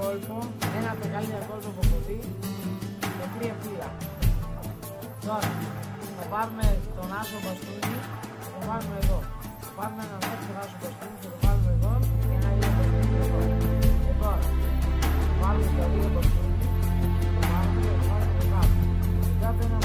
κόλπο, ένα από τα καλύτερα κόλπο που έχω δει, με 3 φύλλα. Τώρα θα πάρουμε τον άσο μπαστούνι, θα το βάλουμε εδώ. Θα πάρουμε έναν δεύτερο άσο μπαστούνι και το βάλουμε εδώ και ένα λίγο μπαστούνι εδώ. Και τώρα θα βάλουμε τα δύο μπαστούνι, το βάλουμε και το βάλουμε εδώ κάτω. Μετά το ένα